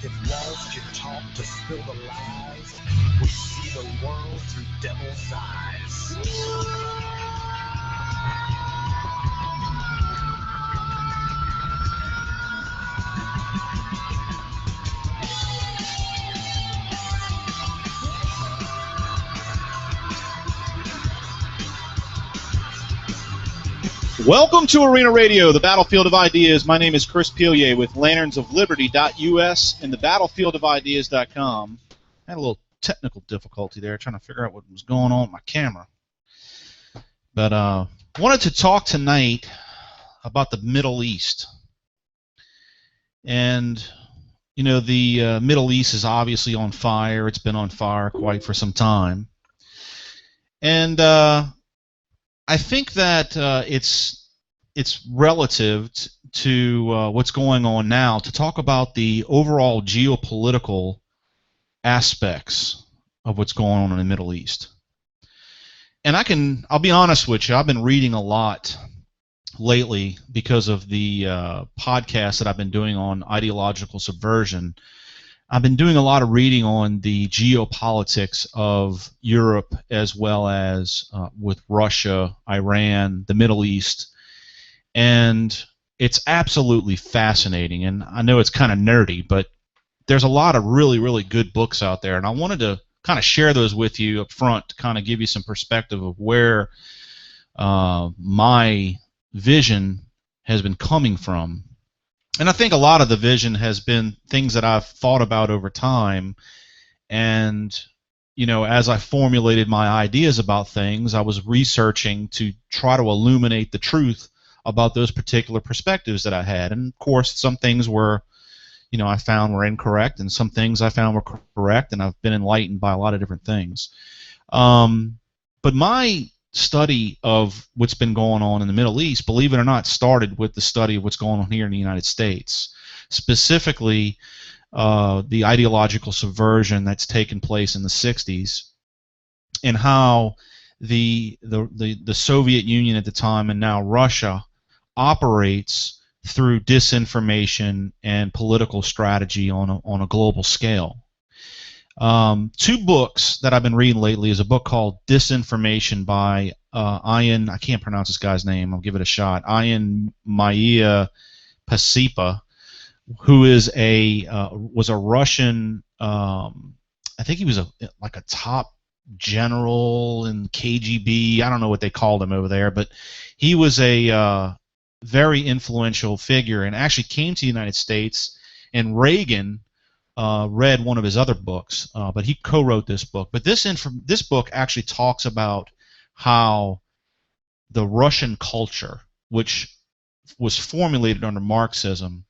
If walls can talk to spill the lies, we see the world through devil's eyes. Welcome to Arena Radio, the battlefield of ideas. My name is Chris Pilier with lanternsofliberty.us and the battlefieldofideas.com. I had a little technical difficulty there trying to figure out what was going on with my camera. But wanted to talk tonight about the Middle East. And, you know, the Middle East is obviously on fire. It's been on fire quite for some time. And I think that it's relative to what's going on now to talk about the overall geopolitical aspects of what's going on in the Middle East. And I'll be honest with you, I've been reading a lot lately because of the podcast that I've been doing on ideological subversion. I've been doing a lot of reading on the geopolitics of Europe as well as with Russia, Iran, the Middle East, and it's absolutely fascinating. And I know it's kind of nerdy, but there's a lot of really, really good books out there, and I wanted to kind of share those with you up front to kind of give you some perspective of where my vision has been coming from. And I think a lot of the vision has been things that I've thought about over time. And, you know, as I formulated my ideas about things, I was researching to try to illuminate the truth about those particular perspectives that I had. And, of course, some things were, you know, I found were incorrect, and some things I found were correct, and I've been enlightened by a lot of different things. But my study of what's been going on in the Middle East, believe it or not, started with the study of what's going on here in the United States, specifically the ideological subversion that's taken place in the 60s, and how the Soviet Union at the time and now Russia operates through disinformation and political strategy on a global scale. Two books that I've been reading lately is a book called Disinformation by Ian, I can't pronounce this guy's name, I'll give it a shot, Ian Maya Pasipa, who is was a Russian, I think he was like a top general in KGB, I don't know what they called him over there, but he was a very influential figure and actually came to the United States, and Reagan read one of his other books, but he co-wrote this book. But this book actually talks about how the Russian culture, which was formulated under Marxism,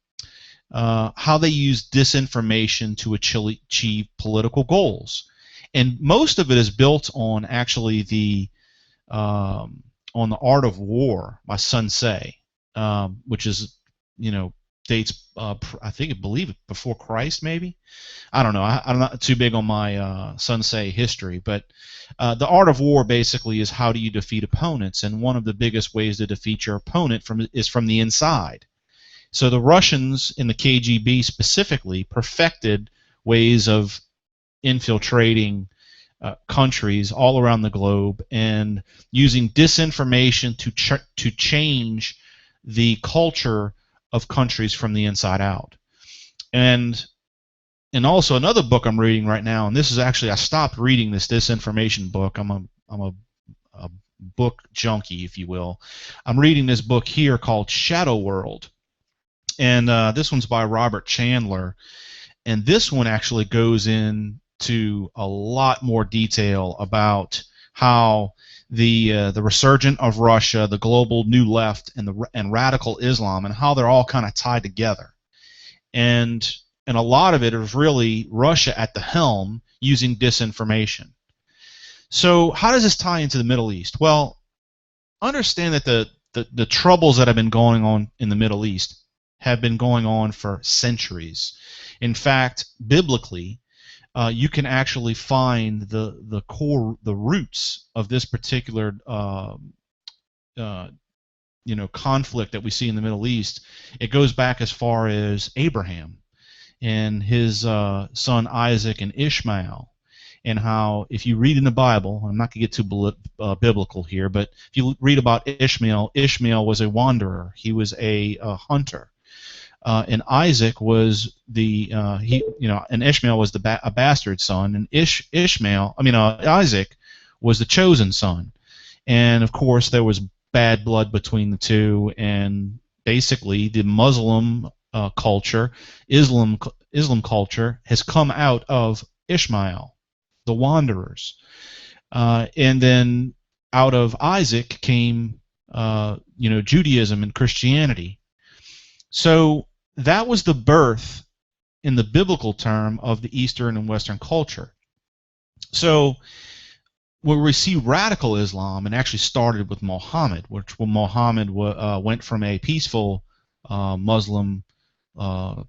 how they use disinformation to achieve political goals. And most of it is built on actually on the Art of War by Sun Tzu, which is, you know, dates, I believe it before Christ, maybe. I don't know. I'm not too big on my Sun Tzu history, but the Art of War basically is how do you defeat opponents, and one of the biggest ways to defeat your opponent is from the inside. So the Russians in the KGB specifically perfected ways of infiltrating countries all around the globe and using disinformation to change the culture of countries from the inside out. And also another book I'm reading right now, and this is actually, I stopped reading this disinformation book. I'm a book junkie, if you will. I'm reading this book here called Shadow World, and this one's by Robert Chandler, and this one actually goes into a lot more detail about how the resurgence of Russia, the global new left, and radical Islam, and how they're all kind of tied together, and a lot of it is really Russia at the helm using disinformation. So how does this tie into the Middle East? Well, understand that the troubles that have been going on in the Middle East have been going on for centuries. In fact, biblically, you can actually find the roots of this particular conflict that we see in the Middle East. It goes back as far as Abraham, and his son Isaac and Ishmael, and how if you read in the Bible, I'm not going to get too biblical here, but if you read about Ishmael, Ishmael was a wanderer. He was a hunter. And Isaac was and Ishmael was a bastard son, and Isaac was the chosen son. And of course, there was bad blood between the two, and basically the Muslim culture, Islam culture, has come out of Ishmael, the wanderers, and then out of Isaac came Judaism and Christianity. So that was the birth, in the biblical term, of the Eastern and Western culture. So where we see radical Islam, and actually started with Muhammad, Muhammad went from a peaceful Muslim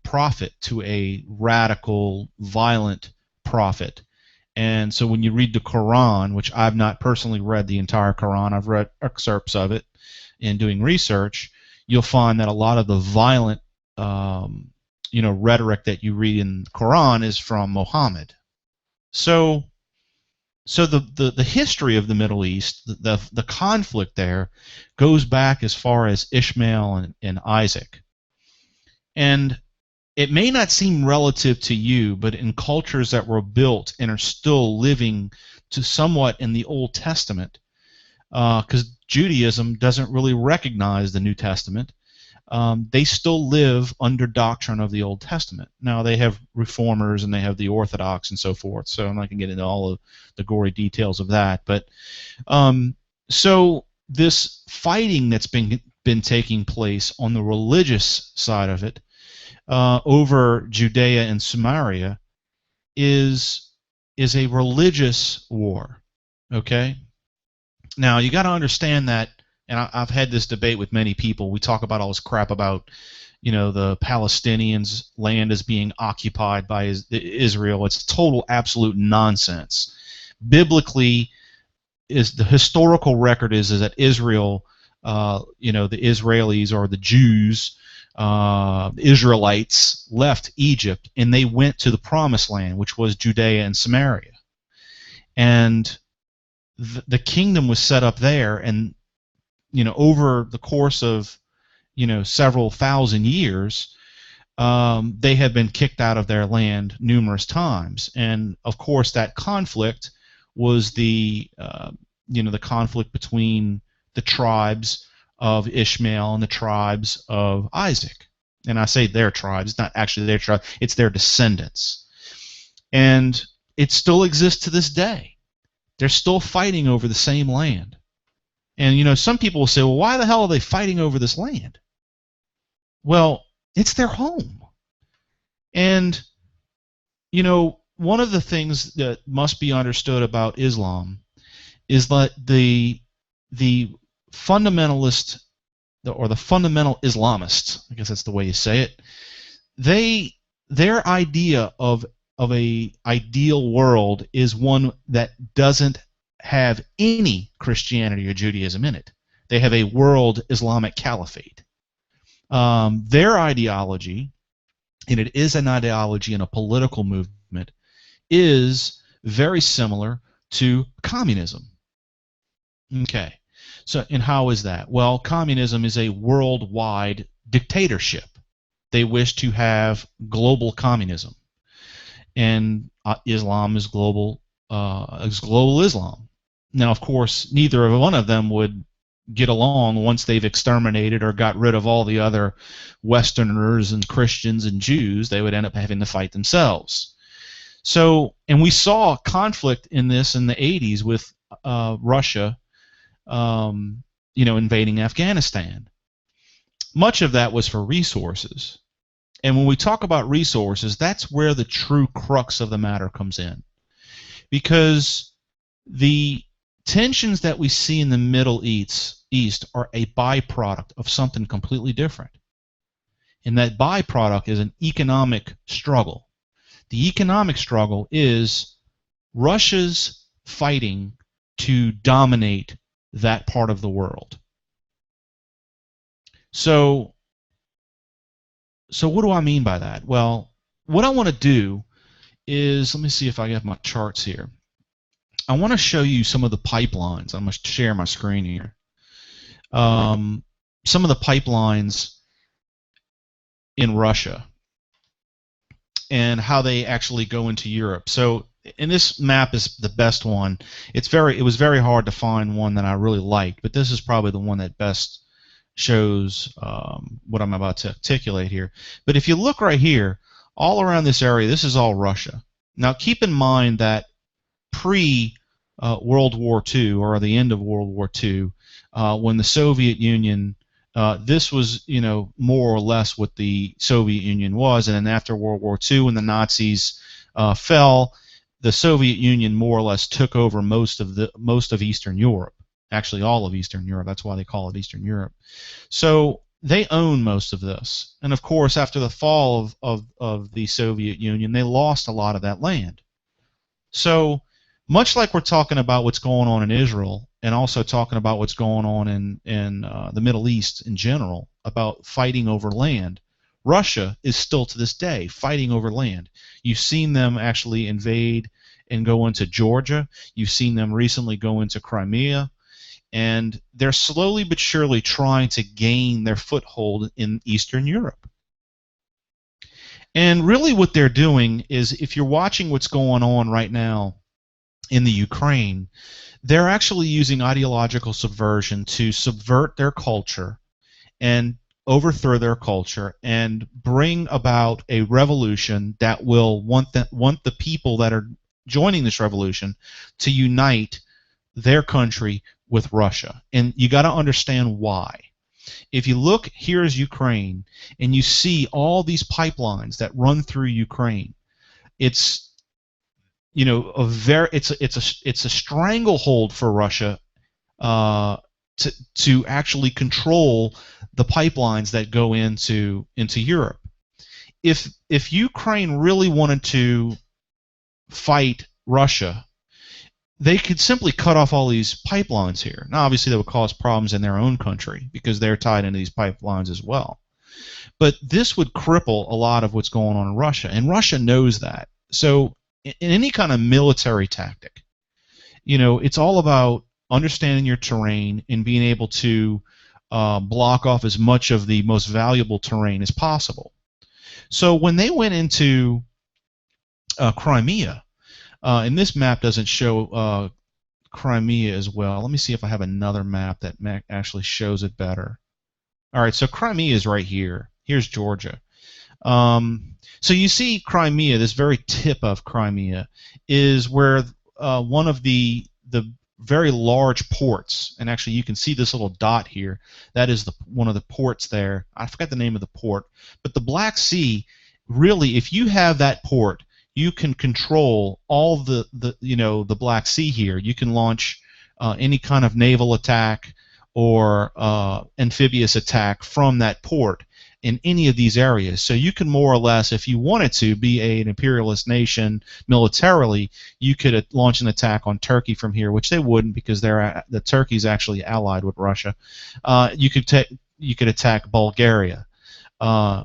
prophet to a radical, violent prophet. And so when you read the Quran, which I've not personally read the entire Quran, I've read excerpts of it in doing research, you'll find that a lot of the violent rhetoric that you read in the Quran is from Muhammad. So the history of the Middle East, the conflict there, goes back as far as Ishmael and Isaac. And it may not seem relative to you, but in cultures that were built and are still living to somewhat in the Old Testament, because Judaism doesn't really recognize the New Testament, they still live under doctrine of the Old Testament. Now, they have reformers and they have the Orthodox and so forth, so I'm not going to get into all of the gory details of that. But so this fighting that's been taking place on the religious side of it over Judea and Samaria is a religious war. Okay? Now, you got to understand that, and I've had this debate with many people. We talk about all this crap about, the Palestinians' land is being occupied by Israel. It's total, absolute nonsense. Biblically, the historical record is that Israel, the Israelis or the Jews, the Israelites left Egypt and they went to the Promised Land, which was Judea and Samaria, and the kingdom was set up there, and over the course of several thousand years, they have been kicked out of their land numerous times. And of course, that conflict was the conflict between the tribes of Ishmael and the tribes of Isaac. And I say their tribes, it's not actually their tribe, it's their descendants. And it still exists to this day. They're still fighting over the same land. And some people will say, well, why the hell are they fighting over this land? Well, it's their home. And one of the things that must be understood about Islam is that the fundamentalist, or the fundamental Islamists, I guess that's the way you say it, their idea of a ideal world is one that doesn't have any Christianity or Judaism in it. They have a world Islamic caliphate. Their ideology, and it is an ideology and a political movement, is very similar to communism. Okay, so and how is that? Well, communism is a worldwide dictatorship. They wish to have global communism, and Islam is global Islam. Now, of course, neither of one of them would get along once they've exterminated or got rid of all the other Westerners and Christians and Jews. They would end up having to fight themselves. So, and we saw conflict in this in the 80s with Russia, invading Afghanistan. Much of that was for resources. And when we talk about resources, that's where the true crux of the matter comes in. Because the tensions that we see in the Middle East are a byproduct of something completely different. And that byproduct is an economic struggle. The economic struggle is Russia's fighting to dominate that part of the world. So what do I mean by that? Well, what I want to do is, let me see if I have my charts here. I want to show you some of the pipelines. I'm going to share my screen here. Some of the pipelines in Russia and how they actually go into Europe. So, and this map is the best one. It was very hard to find one that I really liked, but this is probably the one that best shows what I'm about to articulate here. But if you look right here, all around this area, this is all Russia. Now, keep in mind that pre-World War II, or the end of World War II, when the Soviet Union, this was, more or less what the Soviet Union was, and then after World War II, when the Nazis fell, the Soviet Union more or less took over most of Eastern Europe. Actually, all of Eastern Europe. That's why they call it Eastern Europe. So they own most of this, and of course, after the fall of the Soviet Union, they lost a lot of that land. So, much like we're talking about what's going on in Israel, and also talking about what's going on in the Middle East in general, about fighting over land, Russia is still to this day fighting over land. You've seen them actually invade and go into Georgia. You've seen them recently go into Crimea. And they're slowly but surely trying to gain their foothold in Eastern Europe. And really what they're doing is, if you're watching what's going on right now in the Ukraine, they're actually using ideological subversion to subvert their culture and overthrow their culture and bring about a revolution that will want the people that are joining this revolution to unite their country with Russia. And you got to understand why. If you look, here's Ukraine, and you see all these pipelines that run through Ukraine. It's it's a stranglehold for Russia to actually control the pipelines that go into Europe. If Ukraine really wanted to fight Russia, they could simply cut off all these pipelines here. Now, obviously, that would cause problems in their own country because they're tied into these pipelines as well. But this would cripple a lot of what's going on in Russia, and Russia knows that. So, in any kind of military tactic, it's all about understanding your terrain and being able to block off as much of the most valuable terrain as possible. So, when they went into Crimea, and this map doesn't show Crimea as well. Let me see if I have another map that actually shows it better. All right, so Crimea is right here. Here's Georgia. So you see Crimea, this very tip of Crimea, is where one of the very large ports, and actually you can see this little dot here, that is one of the ports there. I forgot the name of the port. But the Black Sea, really, if you have that port, you can control all the Black Sea here. You can launch any kind of naval attack or amphibious attack from that port in any of these areas. So you can more or less, if you wanted to be an imperialist nation militarily, you could launch an attack on Turkey from here, which they wouldn't because the Turkey's actually allied with Russia. You could attack Bulgaria,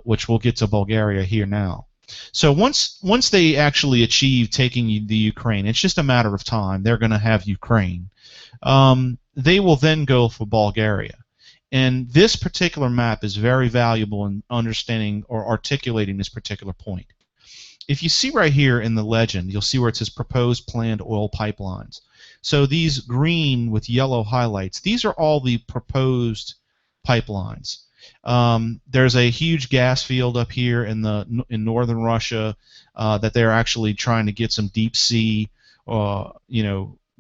which we'll get to Bulgaria here now. So once they actually achieve taking the Ukraine, it's just a matter of time. They're going to have Ukraine. They will then go for Bulgaria. And this particular map is very valuable in understanding or articulating this particular point. If you see right here in the legend, you'll see where it says proposed planned oil pipelines. So these green with yellow highlights, these are all the proposed pipelines. There's a huge gas field up here in northern Russia that they're actually trying to get some deep sea,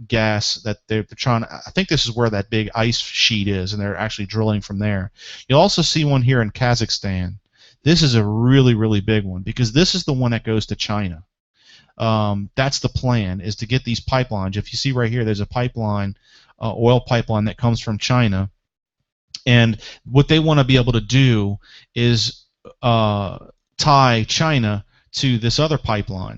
gas that they're trying. I think this is where that big ice sheet is, and they're actually drilling from there. You'll also see one here in Kazakhstan. This is a really, really big one because this is the one that goes to China. That's the plan, is to get these pipelines. If you see right here, there's a pipeline, oil pipeline that comes from China. And what they want to be able to do is tie China to this other pipeline.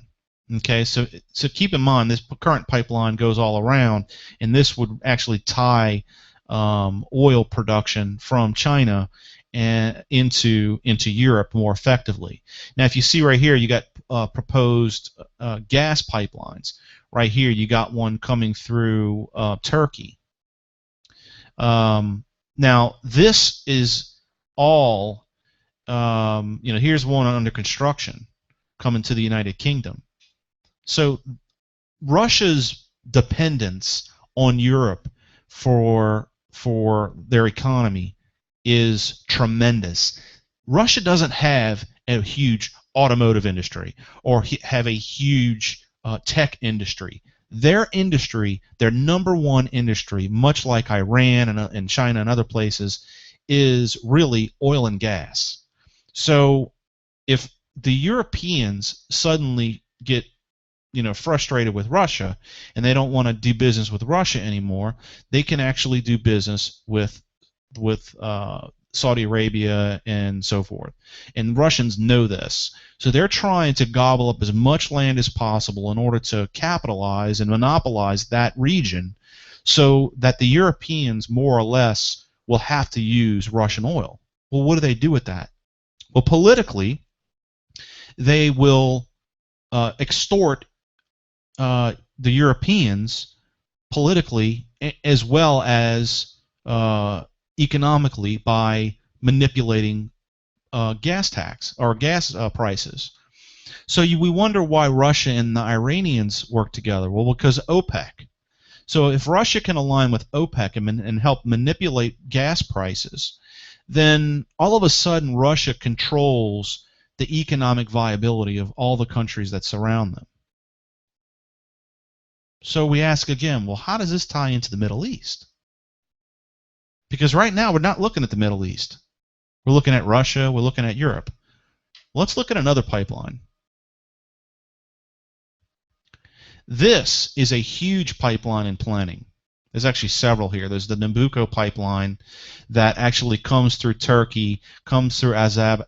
Okay, so keep in mind this current pipeline goes all around, and this would actually tie oil production from China and into Europe more effectively. Now, if you see right here, you got proposed gas pipelines. Right here, you got one coming through Turkey. Now, this is all, here's one under construction coming to the United Kingdom. So Russia's dependence on Europe for their economy is tremendous. Russia doesn't have a huge automotive industry or have a huge tech industry. Their industry, their number one industry, much like Iran and China and other places, is really oil and gas. So if the Europeans suddenly get frustrated with Russia and they don't want to do business with Russia anymore, they can actually do business with Saudi Arabia and so forth. And Russians know this. So they're trying to gobble up as much land as possible in order to capitalize and monopolize that region so that the Europeans more or less will have to use Russian oil. Well, what do they do with that? Well, politically, they will extort the Europeans politically as well as economically by manipulating gas tax or gas prices. So we wonder why Russia and the Iranians work together. Well, because OPEC. So if Russia can align with OPEC and help manipulate gas prices, then all of a sudden Russia controls the economic viability of all the countries that surround them. So we ask again, well, how does this tie into the Middle East? Because right now we're not looking at the Middle East. We're looking at Russia, we're looking at Europe. Let's look at another pipeline. This is a huge pipeline in planning. There's actually several here. There's the Nabucco pipeline that actually comes through Turkey, comes through Azerbaijan,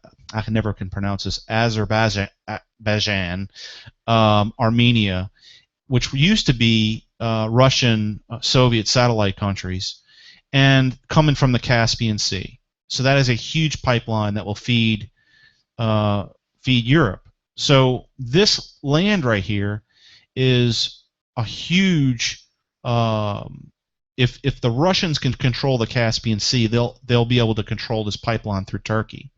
Armenia, which used to be Russian Soviet satellite countries, and coming from the Caspian Sea. So that is a huge pipeline that will feed Europe. So this land right here is a huge. If the Russians can control the Caspian Sea, they'll be able to control this pipeline through Turkey.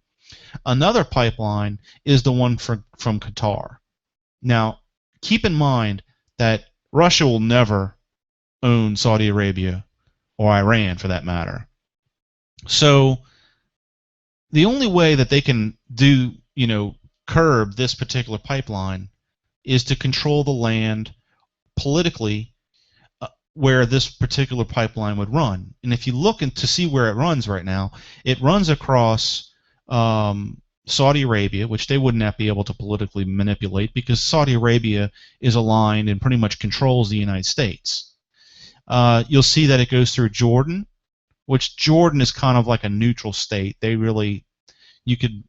Another pipeline is the one from Qatar. Now, keep in mind that Russia will never own Saudi Arabia or Iran, for that matter. So the only way that they can curb this particular pipeline is to control the land politically where this particular pipeline would run. And if you look to see where it runs right now, it runs across Saudi Arabia, which they would not be able to politically manipulate because Saudi Arabia is aligned and pretty much controls the United States. You'll see that it goes through Jordan, which Jordan is kind of like a neutral state. They really, you could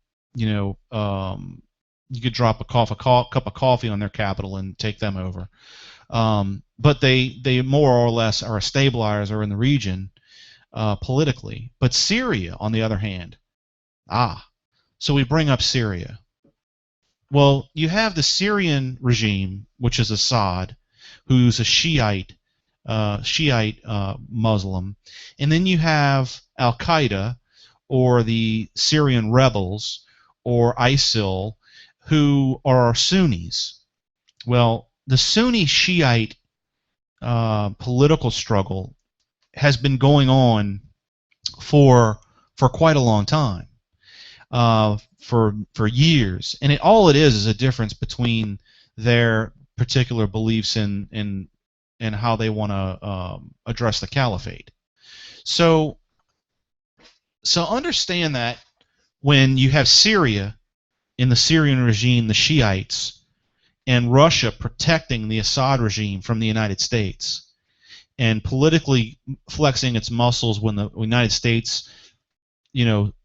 drop a cup of coffee on their capital and take them over. But they more or less are a stabilizer in the region politically. But Syria, on the other hand, so we bring up Syria. Well, you have the Syrian regime, which is Assad, who's a Shiite Muslim, and then you have Al-Qaeda, or the Syrian rebels, or ISIL, who are Sunnis. Well, the Sunni Shiite political struggle has been going on for quite a long time, for years, and all it is a difference between their particular beliefs and how they want to address the caliphate. So understand that when you have Syria in the Syrian regime, the Shiites, and Russia protecting the Assad regime from the United States, and politically flexing its muscles when the United States,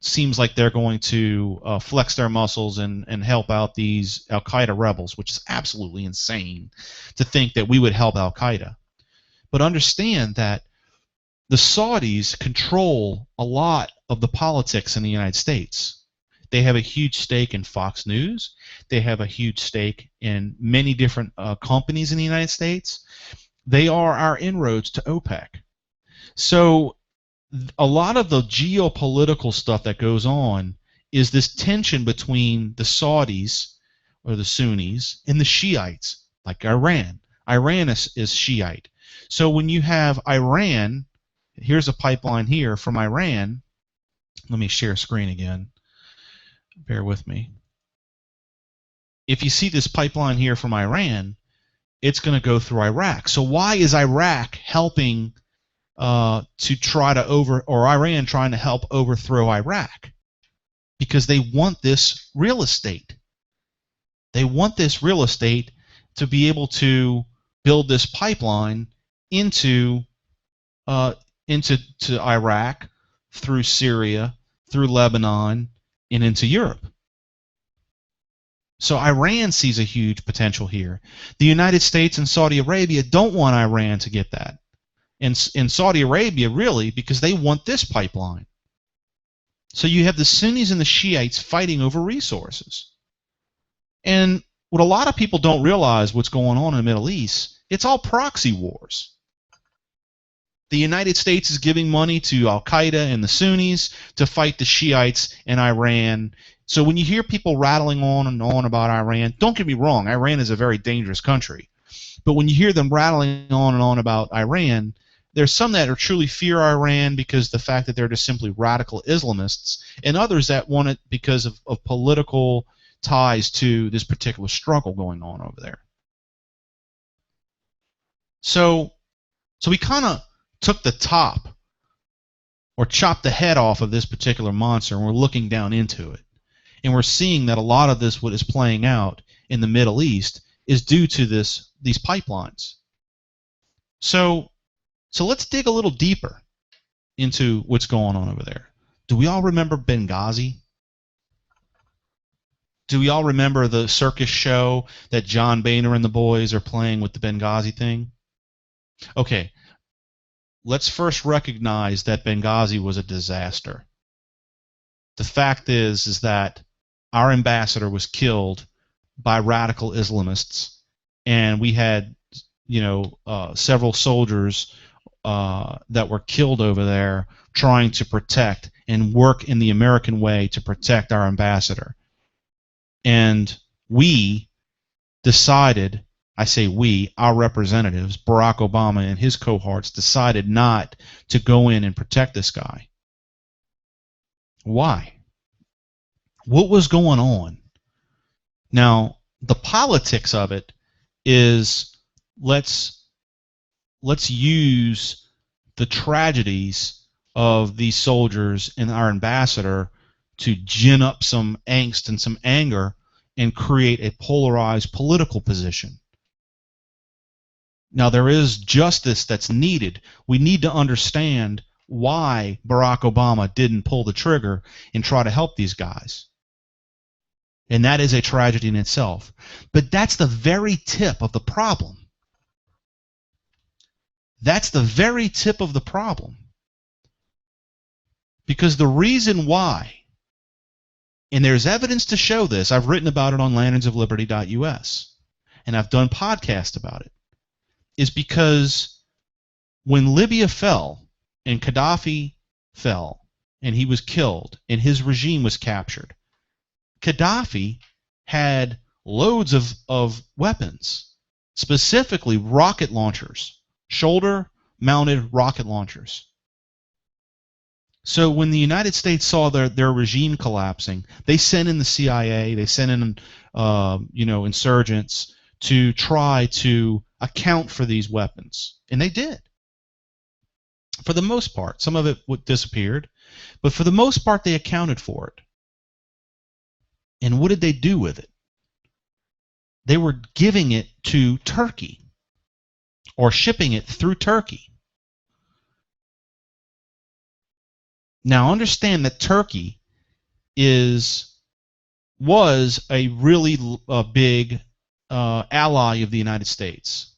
seems like they're going to flex their muscles and help out these Al-Qaeda rebels, which is absolutely insane to think that we would help Al-Qaeda. But understand that the Saudis control a lot of the politics in the United States. They have a huge stake in Fox News. They have a huge stake in many different companies in the United States. They are our inroads to OPEC. So a lot of the geopolitical stuff that goes on is this tension between the Saudis, or the Sunnis, and the Shiites, like Iran. Iran is Shiite. So when you have Iran, here's a pipeline here from Iran. Let me share screen again. Bear with me. If you see this pipeline here from Iran, it's going to go through Iraq. So why is Iraq helping to try to Iran trying to help overthrow Iraq? Because they want this real estate. They want this real estate to be able to build this pipeline into Iraq, through Syria, through Lebanon, and into Europe. So Iran sees a huge potential here. The United States and Saudi Arabia don't want Iran to get that. And Saudi Arabia, really, because they want this pipeline. So you have the Sunnis and the Shiites fighting over resources. And what a lot of people don't realize what's going on in the Middle East, it's all proxy wars. The United States is giving money to Al-Qaeda and the Sunnis to fight the Shiites in Iran. So when you hear people rattling on and on about Iran, don't get me wrong, Iran is a very dangerous country. But when you hear them rattling on and on about Iran, there's some that are truly fear Iran because the fact that they're just simply radical Islamists, and others that want it because of political ties to this particular struggle going on over there. So we kind of took the top, or chopped the head off of this particular monster, and we're looking down into it. And we're seeing that a lot of this, what is playing out in the Middle East, is due to these pipelines. So let's dig a little deeper into what's going on over there. Do we all remember Benghazi? Do we all remember the circus show that John Boehner and the boys are playing with the Benghazi thing? Okay, let's first recognize that Benghazi was a disaster. The fact is that our ambassador was killed by radical Islamists, and we had, several soldiers that were killed over there trying to protect and work in the American way to protect our ambassador. And we decided, I say we, our representatives, Barack Obama and his cohorts, decided not to go in and protect this guy. Why? What was going on? Now, the politics of it is, let's use the tragedies of these soldiers and our ambassador to gin up some angst and some anger and create a polarized political position. Now, there is justice that's needed. We need to understand why Barack Obama didn't pull the trigger and try to help these guys. And that is a tragedy in itself. But that's the very tip of the problem. That's the very tip of the problem. Because the reason why, and there's evidence to show this, I've written about it on lanternsofliberty.us, and I've done podcasts about it, is because when Libya fell, and Gaddafi fell, and he was killed, and his regime was captured, Gaddafi had loads of weapons, specifically rocket launchers, shoulder-mounted rocket launchers. So when the United States saw their regime collapsing, they sent in the CIA, they sent in insurgents to try to account for these weapons, and they did. For the most part, some of it disappeared, but for the most part, they accounted for it. And what did they do with it? They were giving it to Turkey, or shipping it through Turkey. Now understand that Turkey was a really big ally of the United States.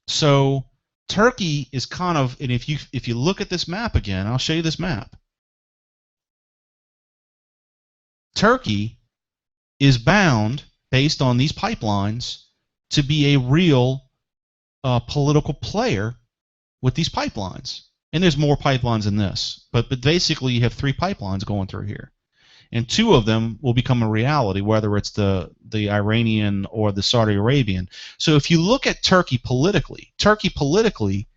So Turkey is kind of, and if you look at this map again, I'll show you this map. Turkey is bound, based on these pipelines, to be a real political player with these pipelines. And there's more pipelines than this, but basically you have 3 pipelines going through here, and 2 of them will become a reality, whether it's the Iranian or the Saudi Arabian. So if you look at Turkey politically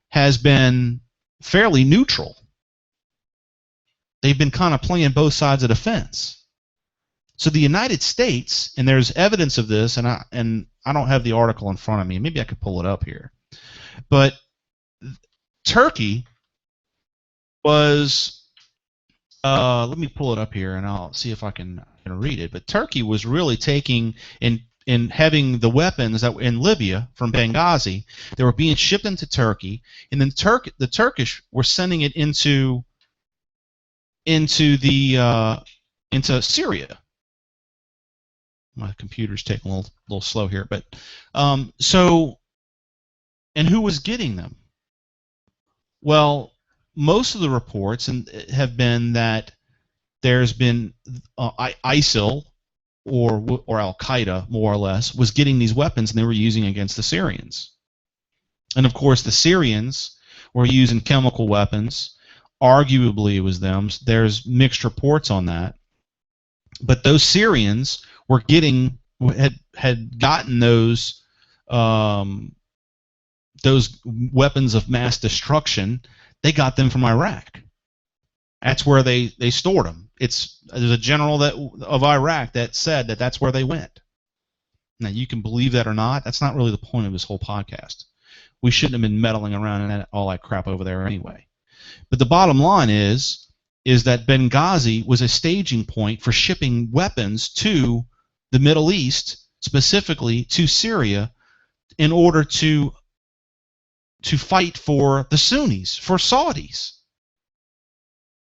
has been fairly neutral. They've been kind of playing both sides of the fence. So the United States, and there's evidence of this, and I don't have the article in front of me. Maybe I could pull it up here. But Turkey was, let me pull it up here, and I'll see if I can read it. But Turkey was really taking and having the weapons that were in Libya from Benghazi. They were being shipped into Turkey, and then the Turkish were sending it into Syria. My computer's taking a little slow here, but so, and who was getting them? Well, most of the reports have been that there's been ISIL or Al Qaeda, more or less, was getting these weapons, and they were using against the Syrians. And of course, the Syrians were using chemical weapons. Arguably, it was them. There's mixed reports on that. But those Syrians were had gotten those weapons of mass destruction. They got them from Iraq. That's where they stored them. There's a general of Iraq that said that that's where they went. Now, you can believe that or not. That's not really the point of this whole podcast. We shouldn't have been meddling around in all that crap over there anyway. But the bottom line is that Benghazi was a staging point for shipping weapons to the Middle East, specifically to Syria, in order to fight for the Sunnis, for Saudis.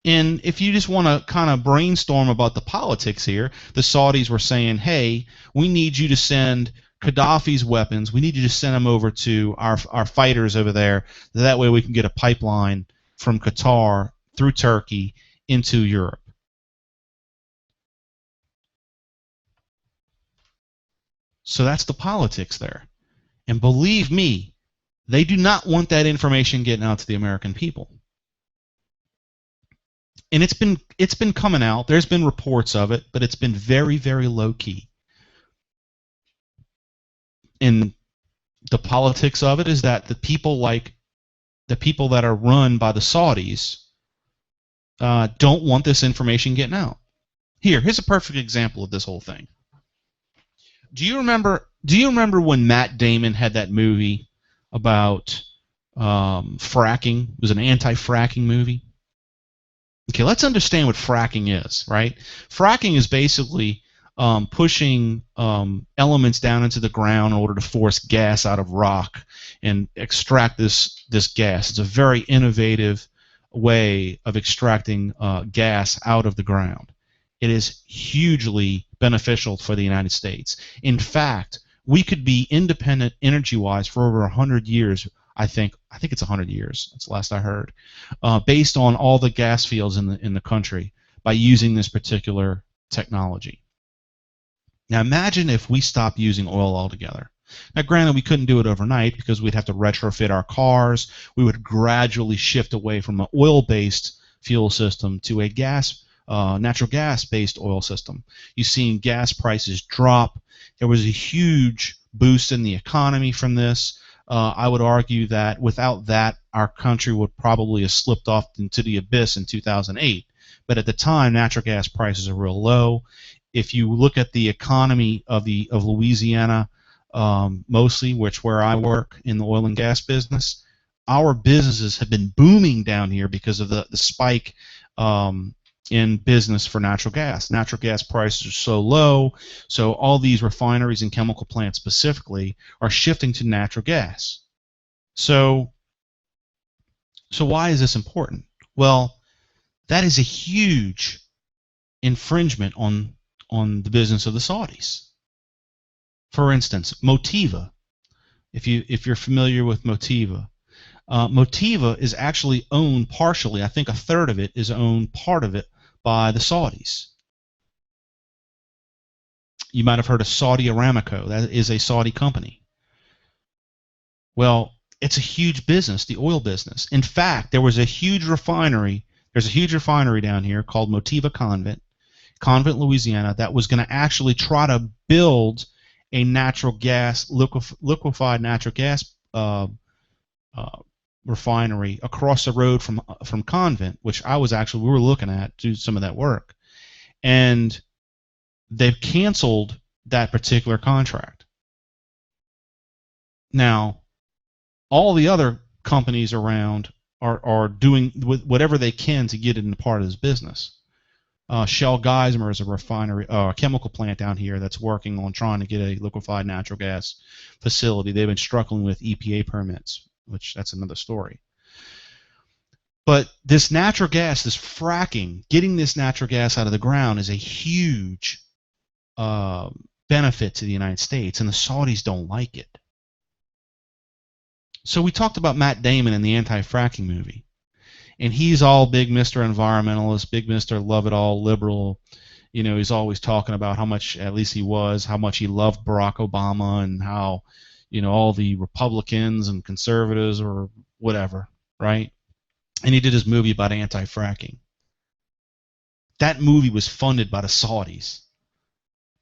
And if you just want to kind of brainstorm about the politics here, the Saudis were saying, hey, we need you to send Gaddafi's weapons. We need you to send them over to our fighters over there. That way we can get a pipeline from Qatar through Turkey into Europe. So that's the politics there. And believe me, they do not want that information getting out to the American people. And it's been coming out. There's been reports of it, but it's been very, very low key. And the politics of it is that the people that are run by the Saudis don't want this information getting out. Here's a perfect example of this whole thing. Do you remember when Matt Damon had that movie about fracking? It was an anti-fracking movie. Okay, let's understand what fracking is, right? Fracking is basically pushing elements down into the ground in order to force gas out of rock and extract this gas. It's a very innovative way of extracting gas out of the ground. It is hugely beneficial for the United States. In fact, we could be independent energy-wise for over 100 years. I think it's 100 years. That's the last I heard. Based on all the gas fields in the country by using this particular technology. Now imagine if we stopped using oil altogether. Now granted, we couldn't do it overnight because we'd have to retrofit our cars. We would gradually shift away from an oil-based fuel system to a natural gas-based oil system. You've seen gas prices drop. There was a huge boost in the economy from this. I would argue that without that, our country would probably have slipped off into the abyss in 2008. But at the time, natural gas prices are real low. If you look at the economy of Louisiana, mostly, where I work in the oil and gas business, our businesses have been booming down here because of the spike in business for natural gas. Natural gas prices are so low, so all these refineries and chemical plants specifically are shifting to natural gas. So why is this important? Well, that is a huge infringement on the business of the Saudis. For instance, Motiva. If you're familiar with Motiva, Motiva is actually owned partially. I think a third of it is owned, part of it, by the Saudis. You might have heard of Saudi Aramco. That is a Saudi company. Well, it's a huge business, the oil business. In fact, there was a huge refinery. There's a huge refinery down here called Motiva Convent, Louisiana, that was going to actually try to build a natural gas, liquefied natural gas refinery across the road from Convent, which we were looking at to do some of that work. And they've canceled that particular contract. Now, all the other companies around are doing whatever they can to get into part of this business. Shell Geismar is a refinery, a chemical plant down here that's working on trying to get a liquefied natural gas facility. They've been struggling with EPA permits, which that's another story. But this natural gas, this fracking, getting this natural gas out of the ground is a huge benefit to the United States, and the Saudis don't like it. So we talked about Matt Damon in the anti-fracking movie. And he's all big Mr. Environmentalist, big Mr. Love-it-all liberal. You know, he's always talking about how much, at least he was, how much he loved Barack Obama and how, you know, all the Republicans and conservatives or whatever, right? And he did his movie about anti-fracking. That movie was funded by the Saudis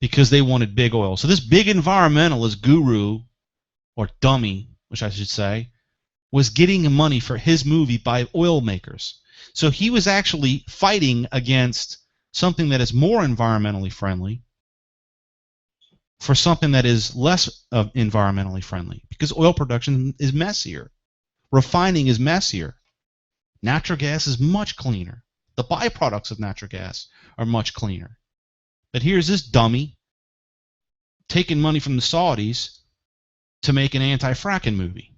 because they wanted big oil. So this big environmentalist guru, or dummy, which I should say, was getting money for his movie by oil makers. So he was actually fighting against something that is more environmentally friendly for something that is less environmentally friendly, because oil production is messier. Refining is messier. Natural gas is much cleaner. The byproducts of natural gas are much cleaner. But here's this dummy taking money from the Saudis to make an anti-fracking movie.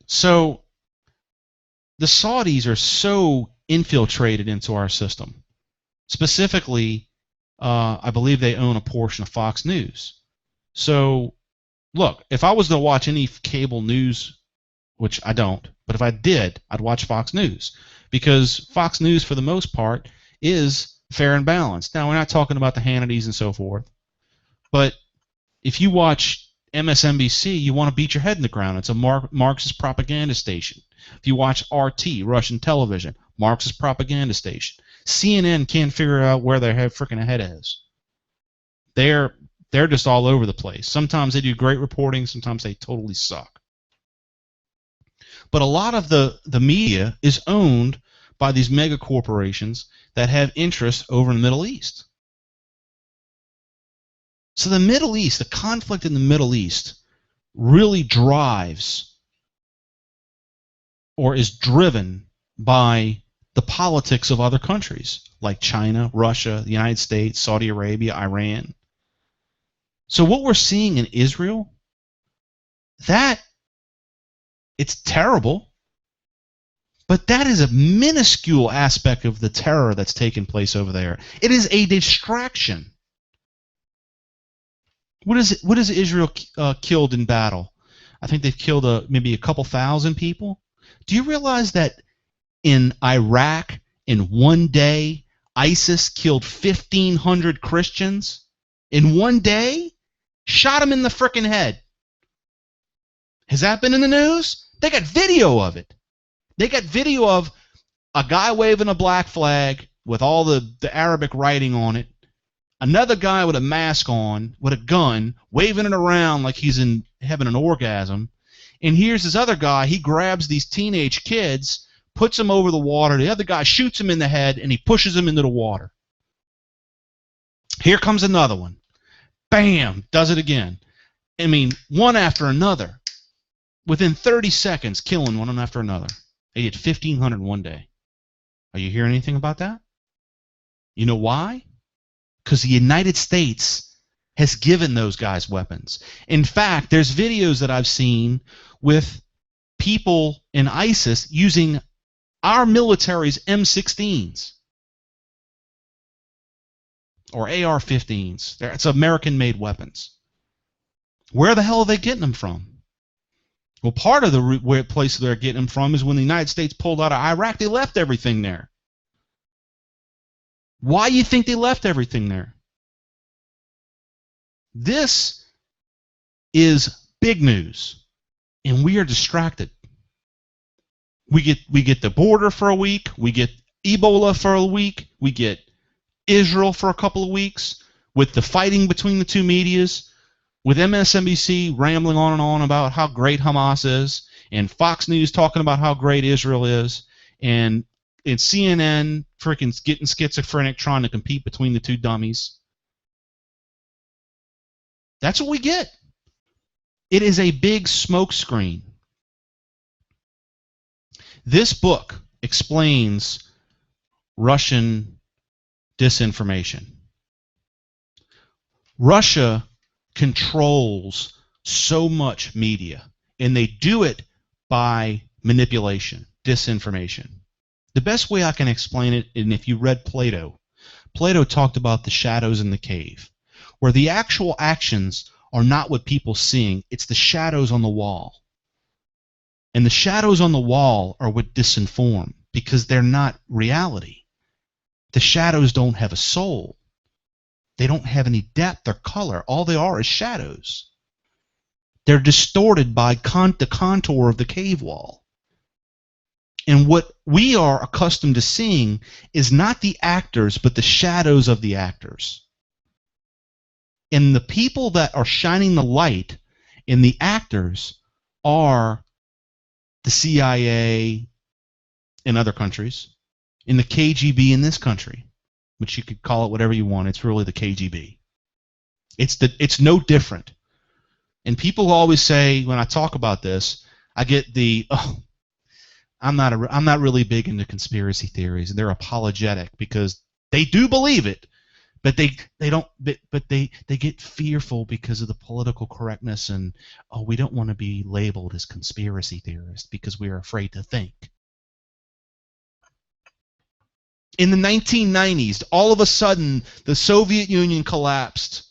So the Saudis are so infiltrated into our system. Specifically, I believe they own a portion of Fox News. So, look, if I was to watch any cable news, which I don't, but if I did, I'd watch Fox News, because Fox News, for the most part, is fair and balanced. Now, we're not talking about the Hannitys and so forth, but if you watch MSNBC, you want to beat your head in the ground. It's a Marxist propaganda station. If you watch RT, Russian television, Marxist propaganda station. CNN can't figure out where their freaking head is. They're just all over the place. Sometimes they do great reporting, sometimes they totally suck. But a lot of the media is owned by these mega corporations that have interests over in the Middle East. So the Middle East, the conflict in the Middle East, really drives or is driven by the politics of other countries like China, Russia, the United States, Saudi Arabia, Iran. So what we're seeing in Israel, it's terrible, but that is a minuscule aspect of the terror that's taking place over there. It is a distraction. What is Israel killed in battle? I think they've killed maybe a couple thousand people. Do you realize that in Iraq, in one day, ISIS killed 1,500 Christians? In one day? Shot them in the frickin' head. Has that been in the news? They got video of it. They got video of a guy waving a black flag with all the Arabic writing on it. Another guy with a mask on, with a gun, waving it around like he's having an orgasm. And here's this other guy. He grabs these teenage kids, puts them over the water. The other guy shoots him in the head, and he pushes them into the water. Here comes another one. Bam! Does it again. I mean, one after another. Within 30 seconds, killing one after another. They did 1,500 in one day. Are you hearing anything about that? You know why? Because the United States has given those guys weapons. In fact, there's videos that I've seen with people in ISIS using our military's M16s or AR-15s. It's American-made weapons. Where the hell are they getting them from? Well, part of the place they're getting them from is when the United States pulled out of Iraq, they left everything there. Why you think they left everything there? This is big news, and we are distracted. We get the border for a week, we get Ebola for a week, we get Israel for a couple of weeks, with the fighting between the two medias, with MSNBC rambling on and on about how great Hamas is, and Fox News talking about how great Israel is, and CNN freaking getting schizophrenic trying to compete between the two dummies. That's what we get. It is a big smokescreen. This book explains Russian disinformation. Russia controls so much media, and they do it by manipulation, disinformation. The best way I can explain it, and if you read Plato, Plato talked about the shadows in the cave, where the actual actions are not what people seeing, it's the shadows on the wall. And the shadows on the wall are what disinform, because they're not reality. The shadows don't have a soul. They don't have any depth or color. All they are is shadows. They're distorted by the contour of the cave wall. And what we are accustomed to seeing is not the actors, but the shadows of the actors. And the people that are shining the light in the actors are the CIA in other countries, in the KGB in this country, which you could call it whatever you want. It's really the KGB. It's no different. And people always say, when I talk about this, I get the, oh, I'm not really big into conspiracy theories, and they're apologetic because they do believe it, but they get fearful because of the political correctness, and oh, we don't want to be labeled as conspiracy theorists because we are afraid to think. In the 1990s, all of a sudden, the Soviet Union collapsed.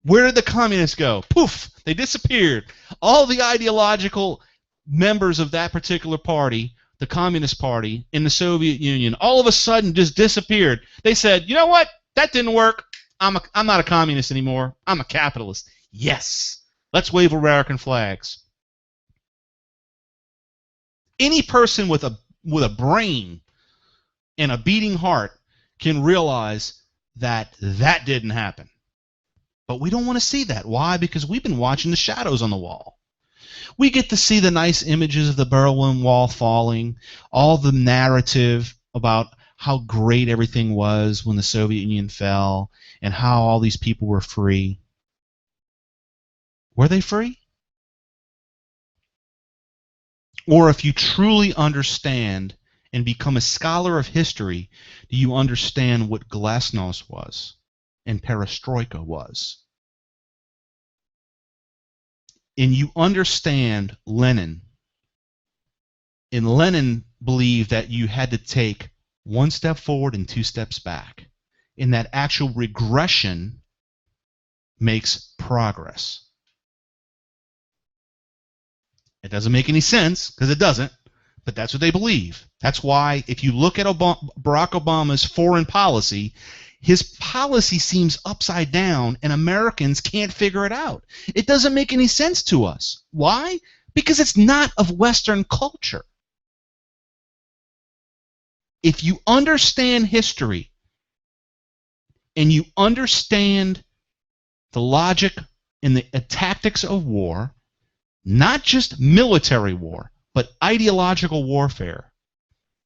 Where did the communists go? Poof! They disappeared. All the ideological members of that particular party, the Communist Party in the Soviet Union, all of a sudden just disappeared. They said, you know what? That didn't work. I'm not a communist anymore. I'm a capitalist. Yes. Let's wave American flags. Any person with a brain and a beating heart can realize that that didn't happen. But we don't want to see that. Why? Because we've been watching the shadows on the wall. We get to see the nice images of the Berlin Wall falling, all the narrative about how great everything was when the Soviet Union fell, and how all these people were free. Were they free? Or if you truly understand and become a scholar of history, do you understand what glasnost was and perestroika was? And you understand Lenin. And Lenin believed that you had to take one step forward and two steps back. And that actual regression makes progress. It doesn't make any sense, because it doesn't, but that's what they believe. That's why if you look at Barack Obama's foreign policy, his policy seems upside down, and Americans can't figure it out. It doesn't make any sense to us. Why? Because it's not of Western culture. If you understand history and you understand the logic and the tactics of war, not just military war, but ideological warfare,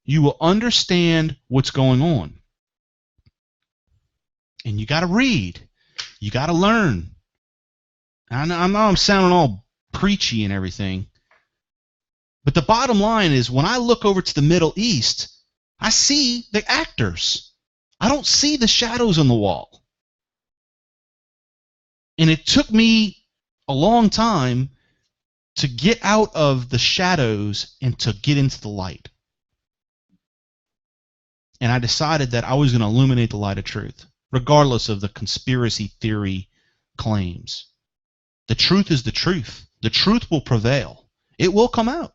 you will understand what's going on. And you got to read. You got to learn. I know I'm sounding all preachy and everything, but the bottom line is when I look over to the Middle East, I see the actors. I don't see the shadows on the wall. And it took me a long time to get out of the shadows and to get into the light. And I decided that I was going to illuminate the light of truth, regardless of the conspiracy theory claims. The truth is the truth. The truth will prevail. It will come out.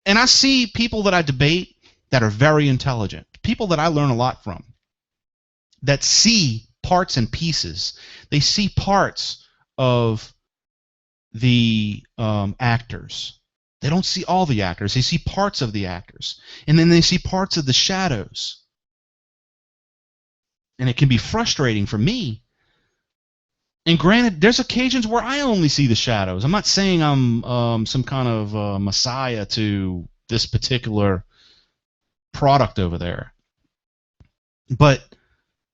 And I see people that I debate that are very intelligent, people that I learn a lot from. that see parts and pieces. They see parts of the actors. They don't see all the actors. They see parts of the actors. And then they see parts of the shadows. And it can be frustrating for me. And granted, there's occasions where I only see the shadows. I'm not saying I'm some kind of messiah to this particular product over there. But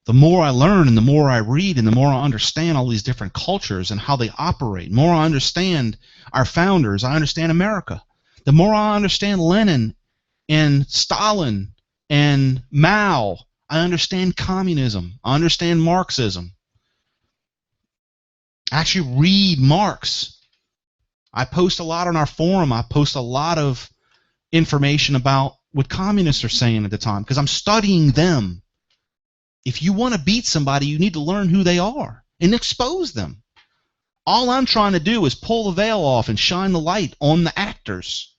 the more I learn and the more I read and the more I understand all these different cultures and how they operate, the more I understand our founders, I understand America. The more I understand Lenin and Stalin and Mao, I understand communism. I understand Marxism. I actually read Marx. I post a lot on our forum. I post a lot of information about what communists are saying at the time because I'm studying them. If you want to beat somebody, you need to learn who they are and expose them. All I'm trying to do is pull the veil off and shine the light on the actors.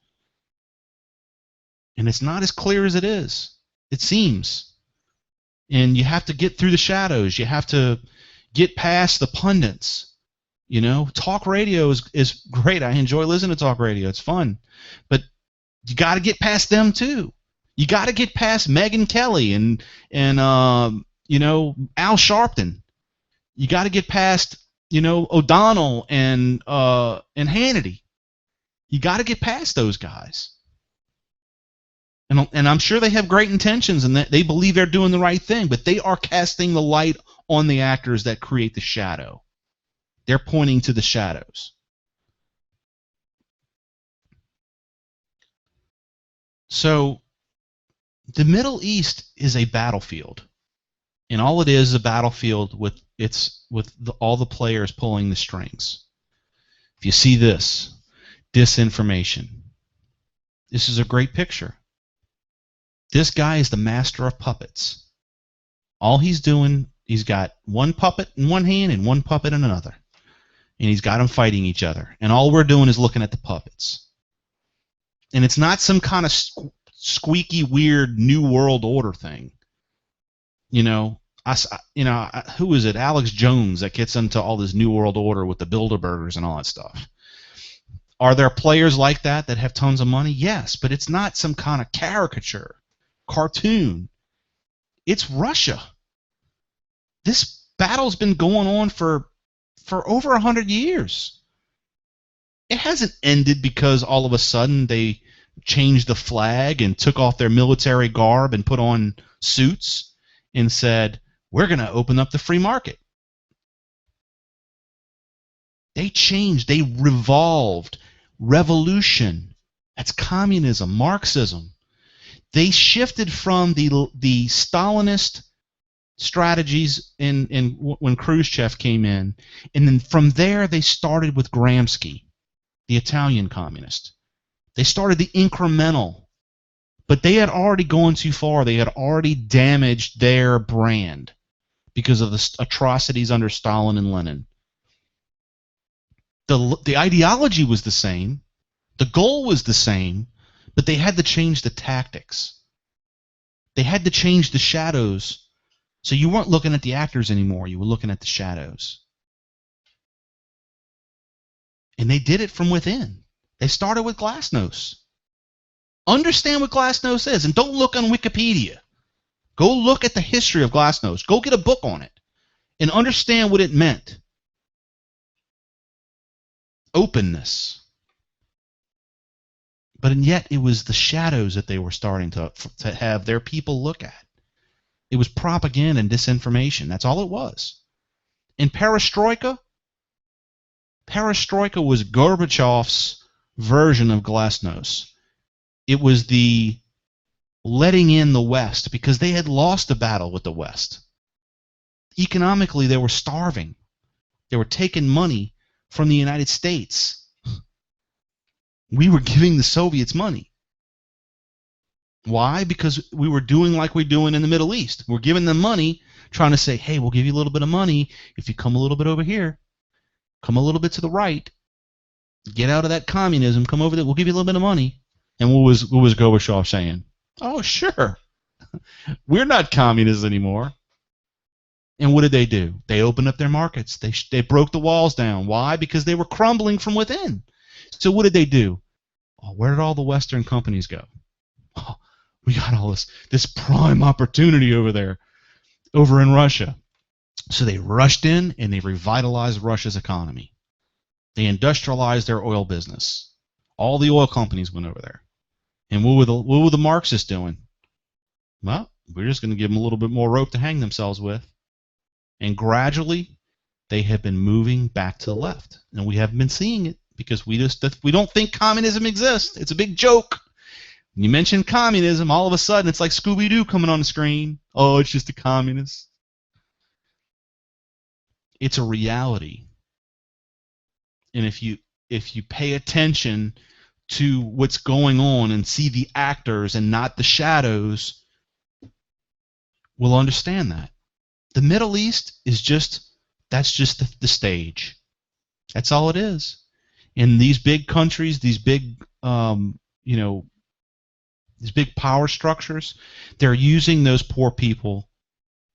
And it's not as clear as it seems. And you have to get through the shadows. You have to get past the pundits. You know, talk radio is great. I enjoy listening to talk radio. It's fun. But you got to get past them too. You got to get past Megyn Kelly and you know, Al Sharpton. You got to get past, you know, O'Donnell and Hannity. You got to get past those guys. And I'm sure they have great intentions and that they believe they're doing the right thing, but they are casting the light on the actors that create the shadow. They're pointing to the shadows. So the Middle East is a battlefield. And all it is a battlefield with all the players pulling the strings. If you see this, disinformation. This is a great picture. This guy is the master of puppets. All he's doing, he's got one puppet in one hand and one puppet in another. And he's got them fighting each other. And all we're doing is looking at the puppets. And it's not some kind of squeaky, weird New World Order thing. You know, who is it? Alex Jones that gets into all this New World Order with the Bilderbergers and all that stuff. Are there players like that have tons of money? Yes, but it's not some kind of caricature, cartoon. It's Russia. This battle's been going on for over 100 years. It hasn't ended because all of a sudden they changed the flag and took off their military garb and put on suits and said, we're going to open up the free market. They changed. They revolved. Revolution. That's communism, Marxism. They shifted from the Stalinist strategies when Khrushchev came in, and then from there they started with Gramsci, the Italian communist. They started the incremental, but they had already gone too far. They had already damaged their brand because of the atrocities under Stalin and Lenin. The ideology was the same, the goal was the same, but they had to change the tactics. They had to change the shadows. So you weren't looking at the actors anymore. You were looking at the shadows. And they did it from within. They started with Glasnost. Understand what Glasnost is, and don't look on Wikipedia. Go look at the history of Glasnost. Go get a book on it and understand what it meant. Openness. But yet it was the shadows that they were starting to have their people look at. It was propaganda and disinformation. That's all it was. And Perestroika was Gorbachev's version of Glasnost. It was the letting in the West because they had lost the battle with the West. Economically, they were starving. They were taking money from the United States. We were giving the Soviets money. Why? Because we were doing like we're doing in the Middle East. We're giving them money, trying to say, hey, we'll give you a little bit of money if you come a little bit over here, come a little bit to the right, get out of that communism, come over there, we'll give you a little bit of money. And what was Gorbachev saying? Oh, sure. We're not communists anymore. And what did they do? They opened up their markets. They broke the walls down. Why? Because they were crumbling from within. So what did they do? Oh, where did all the Western companies go? Oh, we got all this prime opportunity over there, over in Russia. So they rushed in and they revitalized Russia's economy. They industrialized their oil business. All the oil companies went over there. And what were the Marxists doing? Well, we're just going to give them a little bit more rope to hang themselves with. And gradually, they have been moving back to the left. And we haven't been seeing it because we don't think communism exists. It's a big joke. When you mention communism, all of a sudden it's like Scooby-Doo coming on the screen. Oh, it's just a communist. It's a reality. And if you pay attention to what's going on and see the actors and not the shadows, we'll understand that. The Middle East is just the stage. That's all it is. In these big countries, these big these big power structures, they're using those poor people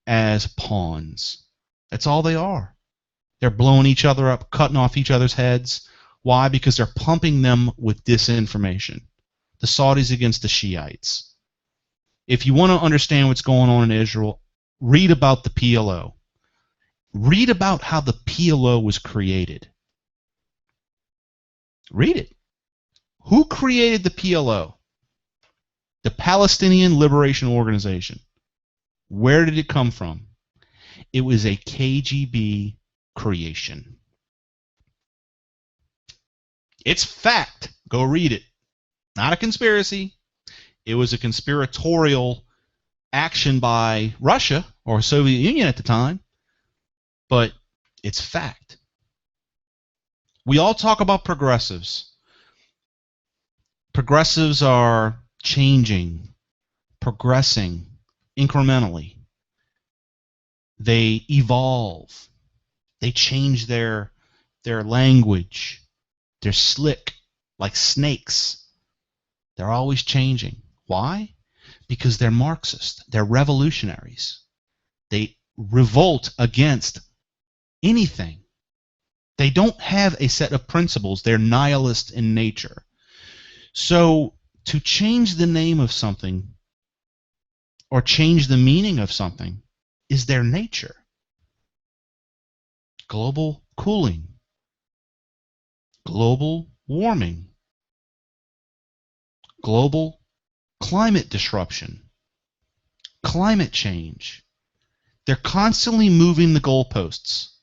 as pawns. That's all they are. They're blowing each other up, cutting off each other's heads. Why? Because they're pumping them with disinformation. The Saudis against the Shiites. If you want to understand what's going on in Israel, read about the PLO. Read about how the PLO was created. Read it. Who created the PLO? The Palestinian Liberation Organization. Where did it come from? It was a KGB creation. It's fact. Go read it. Not a conspiracy. It was a conspiratorial action by Russia or Soviet Union at the time, but it's fact. We all talk about progressives. Progressives are changing, progressing incrementally. They evolve. They change their language. They're slick, like snakes. They're always changing. Why? Because they're Marxist. They're revolutionaries. They revolt against anything. They don't have a set of principles. They're nihilist in nature. So to change the name of something or change the meaning of something is their nature. Global cooling, global warming, global climate disruption, climate change. They're constantly moving the goalposts.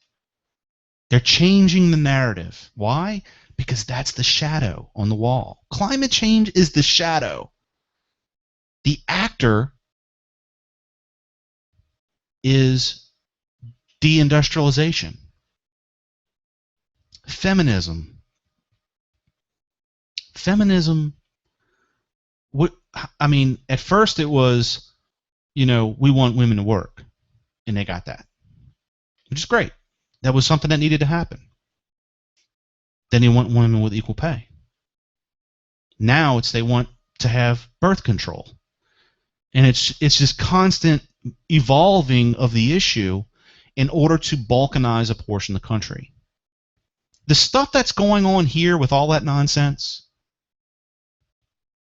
They're changing the narrative. Why? Because that's the shadow on the wall. Climate change is the shadow. The actor is deindustrialization. Feminism. Feminism, I mean, at first it was, we want women to work. And they got that, which is great. That was something that needed to happen. Then they want women with equal pay. Now they want to have birth control. And it's just constant evolving of the issue in order to balkanize a portion of the country. The stuff that's going on here with all that nonsense,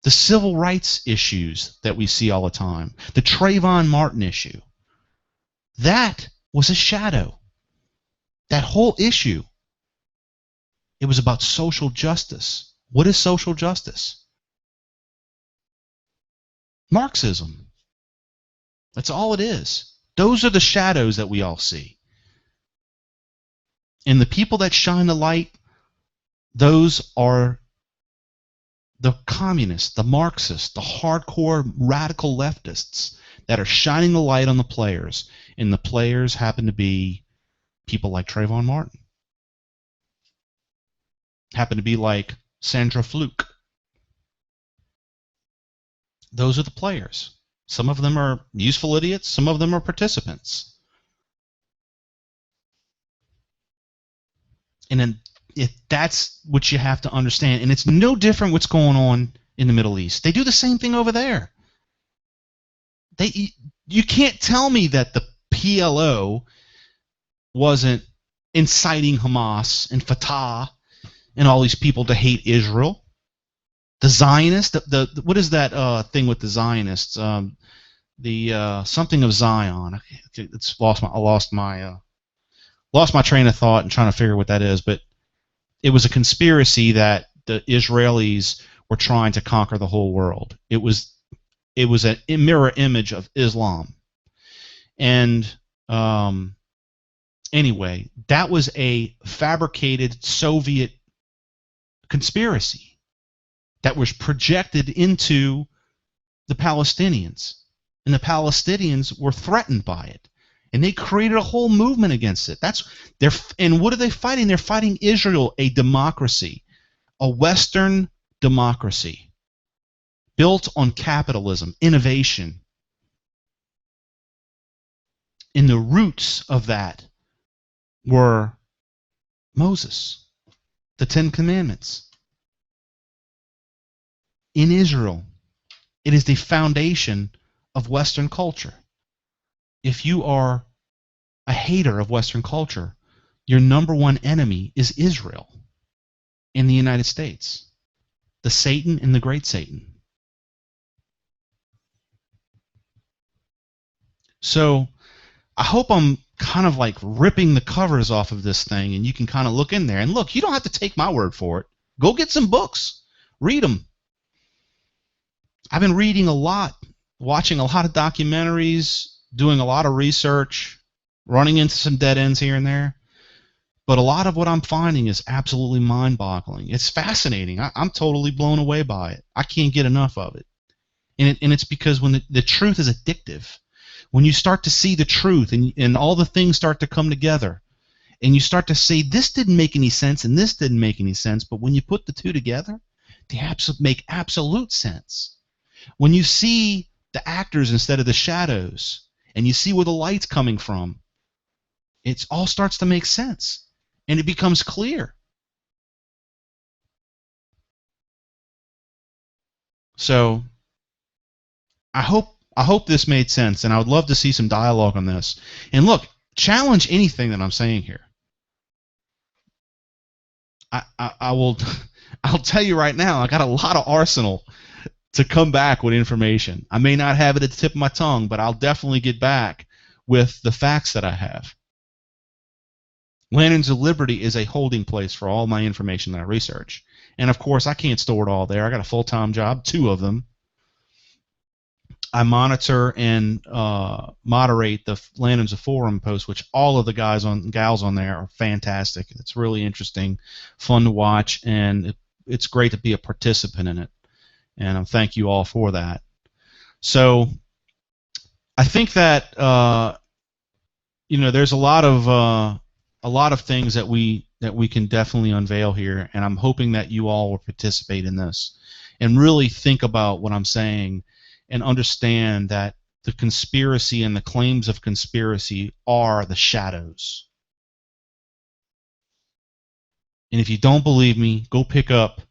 the civil rights issues that we see all the time, the Trayvon Martin issue, that was a shadow. That whole issue, it was about social justice. What is social justice? Marxism. That's all it is. Those are the shadows that we all see. And the people that shine the light, those are the communists, the Marxists, the hardcore radical leftists that are shining the light on the players. And the players happen to be people like Trayvon Martin. Happen to be like Sandra Fluke. Those are the players. Some of them are useful idiots. Some of them are participants. And then that's what you have to understand. And it's no different what's going on in the Middle East. They do the same thing over there. You can't tell me that the PLO wasn't inciting Hamas and Fatah and all these people to hate Israel. The Zionists, what is that thing with the Zionists? Something of Zion. It's lost my train of thought and trying to figure what that is. But it was a conspiracy that the Israelis were trying to conquer the whole world. It was a mirror image of Islam. And anyway, that was a fabricated Soviet conspiracy that was projected into the Palestinians. And the Palestinians were threatened by it. And they created a whole movement against it. And what are they fighting? They're fighting Israel, a democracy, a Western democracy built on capitalism, innovation. And the roots of that were Moses, the Ten Commandments. In Israel, it is the foundation of Western culture. If you are a hater of Western culture, your number one enemy is Israel in the United States, the Satan and the great Satan. So I hope I'm kind of like ripping the covers off of this thing, and you can kind of look in there. And look, you don't have to take my word for it. Go get some books. Read them. I've been reading a lot, watching a lot of documentaries, doing a lot of research, running into some dead ends here and there. But a lot of what I'm finding is absolutely mind-boggling. It's fascinating. I'm totally blown away by it. I can't get enough of it. And it's because when the truth is addictive, when you start to see the truth and all the things start to come together, and you start to say, this didn't make any sense and this didn't make any sense, but when you put the two together, they make absolute sense. When you see the actors instead of the shadows, and you see where the light's coming from, it all starts to make sense, and it becomes clear. So I hope this made sense, and I would love to see some dialogue on this. And look, challenge anything that I'm saying here. I will. I'll tell you right now, I got a lot of arsenal to come back with information. I may not have it at the tip of my tongue, but I'll definitely get back with the facts that I have. Lanterns of Liberty is a holding place for all my information that I research. And of course, I can't store it all there. I got a full-time job, 2 of them. I monitor and moderate the Lanterns of Forum posts, which all of the guys and gals on there are fantastic. It's really interesting, fun to watch, and it's great to be a participant in it. And I thank you all for that. So I think that there's a lot of things that we can definitely unveil here, and I'm hoping that you all will participate in this and really think about what I'm saying and understand that the conspiracy and the claims of conspiracy are the shadows. And if you don't believe me, go pick up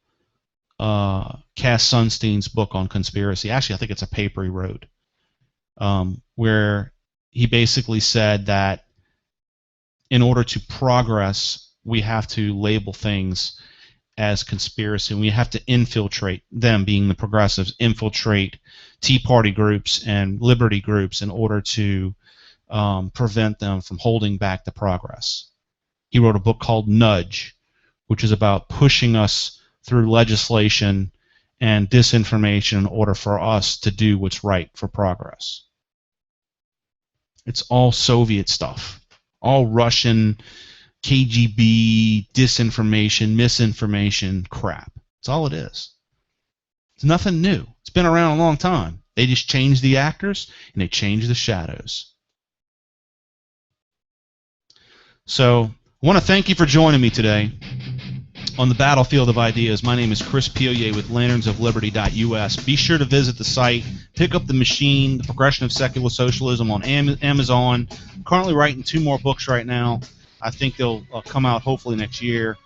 Cass Sunstein's book on conspiracy. Actually, I think it's a paper he wrote, where he basically said that in order to progress, we have to label things as conspiracy. We have to infiltrate them, being the progressives, infiltrate Tea Party groups and liberty groups in order to prevent them from holding back the progress. He wrote a book called Nudge, which is about pushing us through legislation and disinformation in order for us to do what's right for progress. It's all Soviet stuff, all Russian KGB disinformation, misinformation crap. That's all it is. It's nothing new. It's been around a long time. They just changed the actors and they changed the shadows. So I want to thank you for joining me today on the Battlefield of Ideas. My name is Chris Pioye with lanternsofliberty.us. Be sure to visit the site, pick up The Machine, The Progression of Secular Socialism on Amazon. I'm currently writing 2 more books right now. I think they'll come out hopefully next year.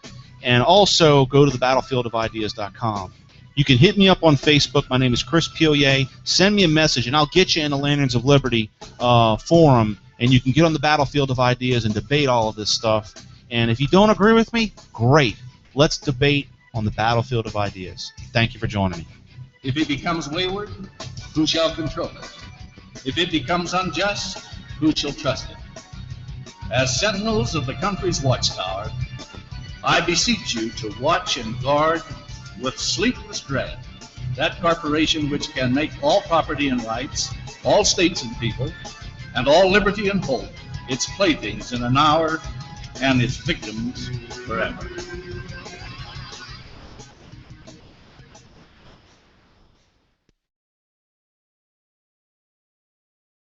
And also go to thebattlefieldofideas.com. You can hit me up on Facebook. My name is Chris Pioye. Send me a message, and I'll get you in the Lanterns of Liberty forum, and you can get on the battlefield of ideas and debate all of this stuff. And if you don't agree with me, great. Let's debate on the battlefield of ideas. Thank you for joining me. If it becomes wayward, who shall control it? If it becomes unjust, who shall trust it? As sentinels of the country's watchtower, I beseech you to watch and guard with sleepless dread that corporation which can make all property and rights, all states and people, and all liberty and hope its playthings in an hour and its victims forever.